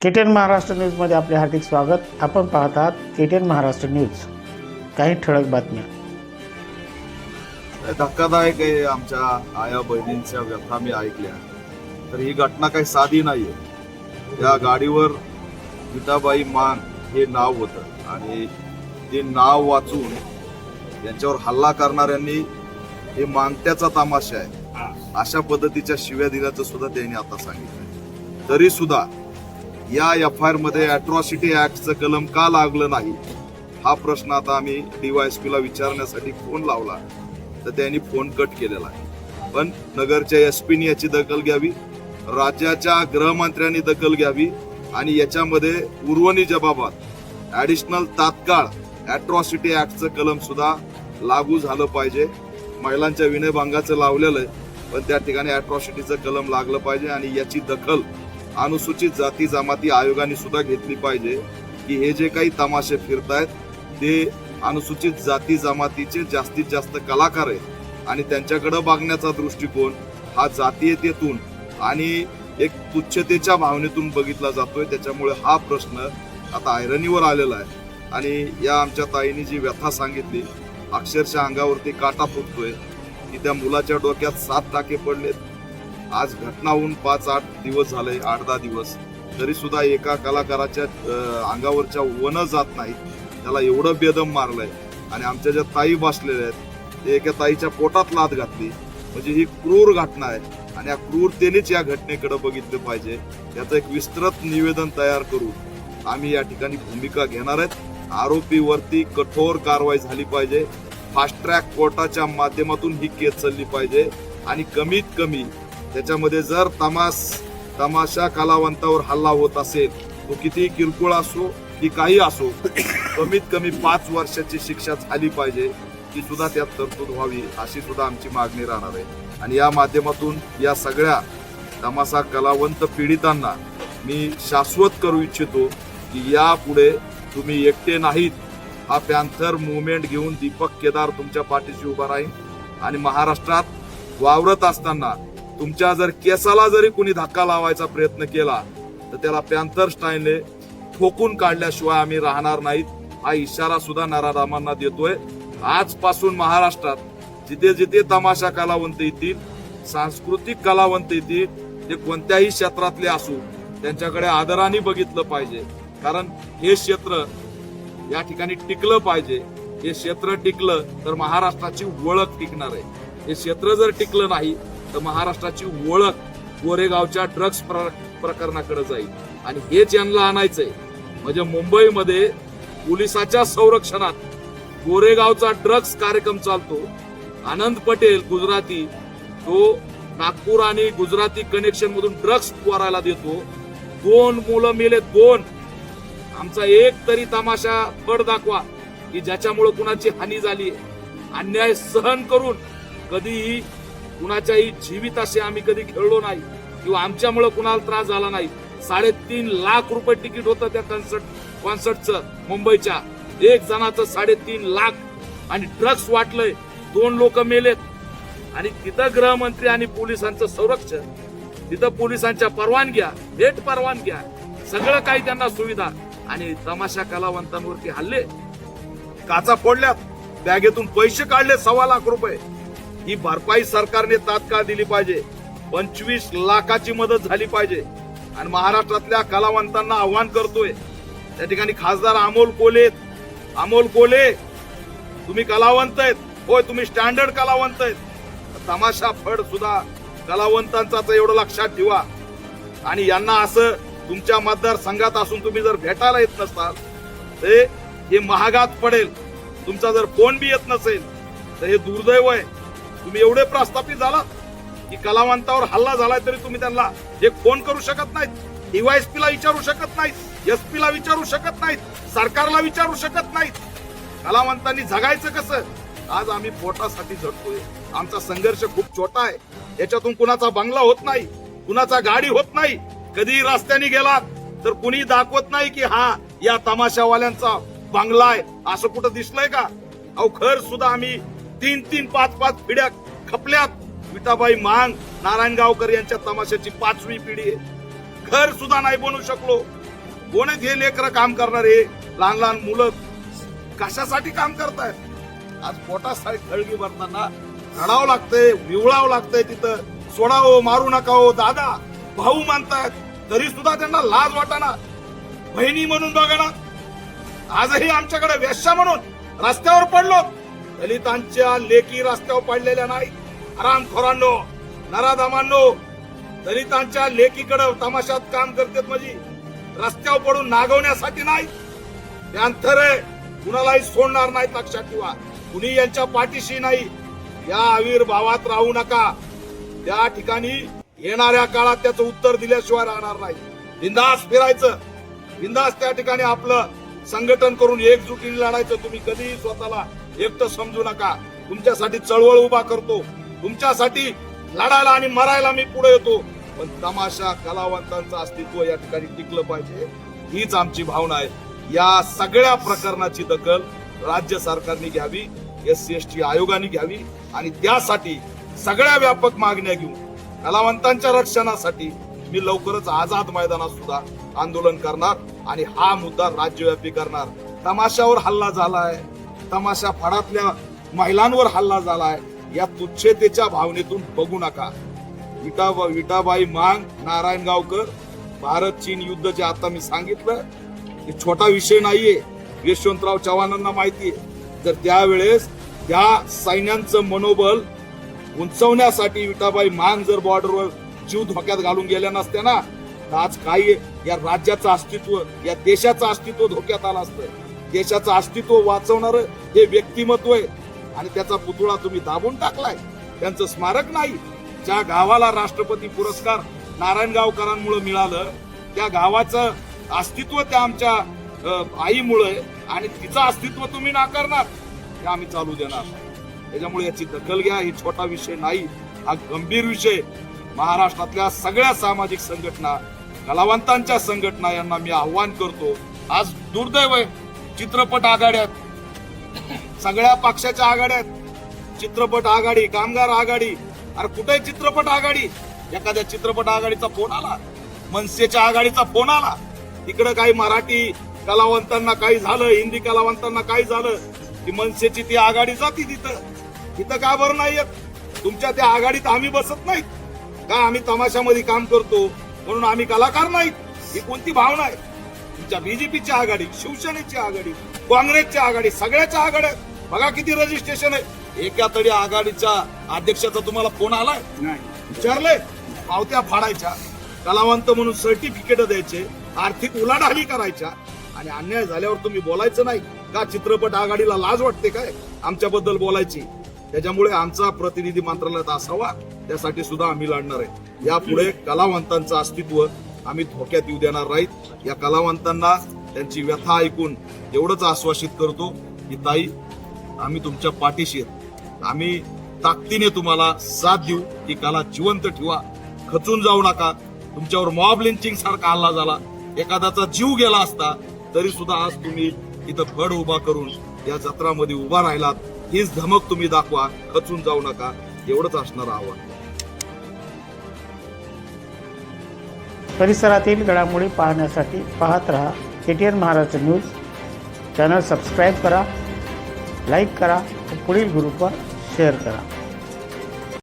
KTN Maharashtra न्यूजमध्ये आपले हार्दिक स्वागत. आपण पाहत आहात केटीएन महाराष्ट्र न्यूज. काही ठळक बातम्या. धक्कादायक आहे. आमच्या आया बहिणींच्या व्यथा मी ऐकल्या. तर ही घटना काही साधी नाहीये. या गाडीवर विटाबाई मांग हे नाव होतं आणि ते नाव वाचून यांच्यावर हल्ला करणाऱ्यांनी हे मांगत्याचा तमाशा आहे अशा पद्धतीच्या शिव्या दिल्याचं सुद्धा त्यांनी आता सांगितलं. तरी सुद्धा या एफआयआर मध्ये अॅट्रॉसिटी ऍक्टचं कलम का लागलं नाही हा प्रश्न आता आम्ही डीवायएसपी ला विचारण्यासाठी फोन लावला तर त्यांनी फोन कट केलेला आहे. पण नगरच्या एसपीनी याची दखल घ्यावी, राज्याच्या गृहमंत्र्यांनी दखल घ्यावी आणि याच्यामध्ये उर्वरित जबाबात ऍडिशनल तात्काळ अॅट्रॉसिटी ऍक्टचं कलम सुद्धा लागू झालं पाहिजे. महिलांच्या विनयभंगाचं लावलेलं आहे पण त्या ठिकाणी अॅट्रॉसिटीचं कलम लागलं पाहिजे आणि याची दखल अनुसूचित जाती जमाती आयोगाने सुद्धा घेतली पाहिजे की हे जे काही तमाशे फिरतायत ते अनुसूचित जाती जमातीचे जास्तीत जास्त कलाकार आहेत आणि त्यांच्याकडे बघण्याचा दृष्टिकोन हा जातीयतेतून आणि एक तुच्छतेच्या भावनेतून बघितला जातोय. त्याच्यामुळे हा प्रश्न आता ऐरणीवर आलेला आहे आणि या आमच्या ताईंनी जी व्यथा सांगितली अक्षरशः अंगावरती काटा फुटतोय की त्या मुलाच्या डोक्यात 7 टाके पडलेत. आज घटना होऊन 5-8 दिवस झाले, 8-10 दिवस, तरी सुद्धा एका कलाकाराच्या अंगावरच्या वन जात नाही. त्याला एवढं बेदम मारलंय आणि आमच्या ज्या ताई बसलेल्या आहेत ते एका ताईच्या पोटात लाथ घातली. म्हणजे ही क्रूर घटना आहे आणि या क्रूरतेनेच या घटनेकडे बघितलं पाहिजे. याचं एक विस्तृत निवेदन तयार करून आम्ही या ठिकाणी भूमिका घेणार आहेत. आरोपीवरती कठोर कारवाई झाली पाहिजे. फास्ट ट्रॅक कोर्टाच्या माध्यमातून ही केस चालली पाहिजे आणि कमीत कमी त्याच्यामध्ये जर तमाशा कलावंतावर हल्ला होत असेल तो किती किरकोळ असो की काही असो कमीत कमी 5 वर्षाची शिक्षा झाली पाहिजे ही सुद्धा त्यात तरतूद व्हावी अशी सुद्धा आमची मागणी राहणार आहे. आणि या माध्यमातून या सगळ्या तमाशा कलावंत पीडितांना मी शाश्वत करू इच्छितो की यापुढे तुम्ही एकटे नाहीत. हा पॅन्थर मुवमेंट घेऊन दीपक केदार तुमच्या पाठीशी उभा राहील आणि महाराष्ट्रात वावरत असताना तुमच्या जर केसाला जरी कुणी धक्का लावायचा प्रयत्न केला तर त्याला पॅन्थर स्टाईलने ठोकून काढल्याशिवाय आम्ही राहणार नाहीत हा इशारा सुद्धा नराधामांना देतोय. आजपासून महाराष्ट्रात जिथे जिथे तमाशा कलावंत येतील, सांस्कृतिक कलावंत येतील, ते कोणत्याही क्षेत्रातले असू त्यांच्याकडे आदराने बघितलं पाहिजे. कारण हे क्षेत्र या ठिकाणी टिकलं पाहिजे. हे क्षेत्र टिकलं तर महाराष्ट्राची ओळख टिकणार आहे. हे क्षेत्र जर टिकलं नाही तर महाराष्ट्राची ओळख गोरेगावच्या ड्रग्ज प्रकरणाकडे जाईल आणि हेच यांना आणायचंय. म्हणजे मुंबईमध्ये पोलिसाच्या संरक्षणात गोरेगावचा ड्रग्ज कार्यक्रम चालतो. आनंद पटेल गुजराती तो नागपूर आणि गुजराती कनेक्शन मधून ड्रग्ज पोरायला देतो. 2 मुलं मेले, 2. आमचा एक तरी तमाशा फड दाखवा की ज्याच्यामुळे कुणाची हानी झाली. अन्याय सहन करून कधीही कुणाच्याही जीवित असे आम्ही कधी खेळलो नाही किंवा आमच्यामुळे कुणाला त्रास झाला नाही. 3.5 लाख रुपये तिकीट होतं त्या कॉन्सर्टचं मुंबईच्या. एक जणाचं 3.5 लाख आणि ड्रग्ज वाटलंय, 2 लोक मेलेत आणि तिथं गृहमंत्री आणि पोलिसांचं संरक्षण, तिथं पोलिसांच्या परवानग्या, थेट परवानग्या, सगळं काही त्यांना सुविधा आणि तमाशा कलावंतांवरती हल्ले, काचा फोडल्यात, बॅगेतून पैसे काढले 1.25 लाख रुपये. ही भरपाई सरकारने तात्काळ दिली पाहिजे. 25 लाखाची मदत झाली पाहिजे. आणि महाराष्ट्रातल्या कलावंतांना आव्हान करतोय, त्या ठिकाणी खासदार अमोल कोले तुम्ही कलावंत आहेत, होय तुम्ही स्टँडर्ड कलावंत आहेत. तमाशा फड सुद्धा कलावंतांचा एवढं लक्षात ठेवा. आणि यांना असं तुमच्या मतदारसंघात असून तुम्ही जर भेटायला येत नसताल तर हे महागात पडेल. तुमचा जर फोन बी येत नसेल तर हे दुर्दैव आहे. तुम्ही एवढे प्रस्थापित झालात की कलावंतावर हल्ला झालाय तरी तुम्ही त्यांना एक फोन करू शकत नाहीत, डीवायएसपी ला विचारू शकत नाहीत, एसपी ला विचारू शकत नाहीत, सरकारला विचारू शकत नाहीत. कलावंतांनी जगायचं कसं? आज आम्ही पोटासाठी झटतोय. आमचा संघर्ष खूप छोटा आहे. याच्यातून कुणाचा बंगला होत नाही, कुणाचा गाडी होत नाही. कधी रस्त्याने गेलात तर कुणी दाखवत नाही की हा या तमाशावाल्यांचा बंगला आहे असं कुठं दिसलंय का? अहो घर सुद्धा आम्ही 3-3, 5-5 पिढ्या खपल्यात. विटाबाई मांग, नारायण गावकर यांच्या तमाशाची 5वी पिढी आहे. घर सुद्धा नाही बनवू शकलो. कोण आहेत हे लेकरं काम करणारे? लहान लहान मुलं कशासाठी काम करतायत? आज पोटासाठी खळगी भरताना रडावं लागतंय, विवळावं लागतंय. तिथं सोडावं, मारू नका हो दादा भाऊ मानतायत, तरी सुद्धा त्यांना लाज वाटाना. बहिणी म्हणून बघा ना, आजही आमच्याकडे वेश्या म्हणून रस्त्यावर पडलो. दलितांच्या लेकी रस्त्यावर पडलेल्या नाही. हरामखोरांनो, नराधमांनो, दलितांच्या लेकीकडे तमाशात काम करतात म्हणजे रस्त्यावर पडून नागवण्यासाठी नाही. त्यांतर कुणालाही सोडणार नाहीत, लक्षात ठेवा. कुणी यांच्या पाठीशी नाही. या आविर्भावात राहू नका. त्या ठिकाणी येणाऱ्या काळात त्याचं उत्तर दिल्याशिवाय राहणार नाही. बिंदास फिरायचं, बिंदास त्या ठिकाणी आपलं संघटन करून एकजुटीने लढायचं. तुम्ही कधीही स्वतःला एकटं समजू नका. तुमच्यासाठी चळवळ उभा करतो, तुमच्यासाठी लढायला आणि मरायला मी पुढे येतो. पण तमाशा कलावंतांचं अस्तित्व या ठिकाणी टिकलं पाहिजे, हीच आमची भावना आहे. या सगळ्या प्रकरणाची दखल राज्य सरकारने घ्यावी, SC/ST आयोगाने घ्यावी आणि त्यासाठी सगळ्या व्यापक मागण्या घेऊन कलावंतांच्या रक्षणासाठी मी लवकरच आझाद मैदानात सुद्धा आंदोलन करणार आणि हा मुद्दा राज्यव्यापी करणार. तमाशावर हल्ला झालाय, तमाशा फडातल्या महिलांवर हल्ला झालाय, या तुच्छतेच्या भावनेतून बघू नका. विठाबाई मांग, नारायण गावकर, भारत चीन युद्ध जे आता मी सांगितलं, हे छोटा विषय नाहीये. यशवंतराव चव्हाणांना माहितीये. जर त्यावेळेस त्या सैन्यांचं मनोबल उंचवण्यासाठी विठाबाई मांग जर बॉर्डरवर जीव धोक्यात घालून गेल्या नसत्या ना, तर आज काय या राज्याचं अस्तित्व, या देशाचं अस्तित्व धोक्यात आलं असतं. देशाचं अस्तित्व वाचवणार हे व्यक्तिमत्व आहे आणि त्याचा पुतळा तुम्ही दाबून टाकलाय. त्यांचं स्मारक नाही. ज्या गावाला राष्ट्रपती पुरस्कार नारायण गावकरांमुळे मिळालं, त्या गावाचं अस्तित्व त्या आमच्या आईमुळे आणि तिचं अस्तित्व तुम्ही नाकारणार, हे आम्ही चालू देणार. त्याच्यामुळे याची दखल घ्या. ही छोटा विषय नाही, हा गंभीर विषय. महाराष्ट्रातल्या सगळ्या सामाजिक संघटना, कलावंतांच्या संघटना यांना मी आव्हान करतो. आज दुर्दैव आहे, चित्रपट आघाड्यात, सगळ्या पक्षाच्या आघाड्यात, चित्रपट आघाडी, कामगार आघाडी. अरे कुठे चित्रपट आघाडी? एखाद्या चित्रपट आघाडीचा फोन आला, मनसेच्या आघाडीचा फोन आला, तिकडे काही मराठी कलावंतांना काही झालं, हिंदी कलावंतांना काही झालं, ती मनसेची ती आघाडी जाती तिथं का बरं नाही येत? तुमच्या त्या आघाडीत आम्ही बसत नाहीत का? आम्ही तमाशामध्ये काम करतो म्हणून आम्ही कलाकार नाहीत? ही कोणती भावना आहे? तुमच्या बीजेपीची आघाडी, शिवसेनेची आघाडी, काँग्रेसची आघाडी, सगळ्याच्या आघाड्या बघा किती रजिस्ट्रेशन आहे. एका तरी आघाडीच्या अध्यक्षाचा तुम्हाला फोन आलाय? नाही. विचारलंय? पावत्या फाडायच्या, कलावंत म्हणून सर्टिफिकेट द्यायचे, आर्थिक उलाढाली करायच्या आणि अन्याय झाल्यावर तुम्ही बोलायचं नाही का? चित्रपट आघाडीला लाज वाटते काय आमच्याबद्दल बोलायची? त्याच्यामुळे आमचा प्रतिनिधी मंत्रालयात असावा, त्यासाठी सुद्धा आम्ही लढणार आहे. यापुढे कलावंतांचं अस्तित्व आम्ही धोक्यात येऊ देणार नाहीत. या कलावंतांना त्यांची व्यथा ऐकून एवढंच आश्वासित करतो की ताई, आम्ही तुमच्या पाठीशी आहेत. आम्ही ताकदीने तुम्हाला साथ देऊ. ही कला जिवंत ठेवा, खचून जाऊ नका. तुमच्यावर मॉब लिंचिंग सारखा हल्ला झाला, एखाद्याचा जीव गेला असता तरी सुद्धा आज तुम्ही इथं फड उभा करून या जत्रामध्ये उभा राहिलात. हीच धमक तुम्ही दाखवा, खचून जाऊ नका. एवढंच असणार आव्हान. परिसरातील घडामोडी पाहण्यासाठी पाहत रहा KTN Maharashtra news. Channel subscribe करा, लाईक करा, पुढील ग्रुपवर शेअर करा.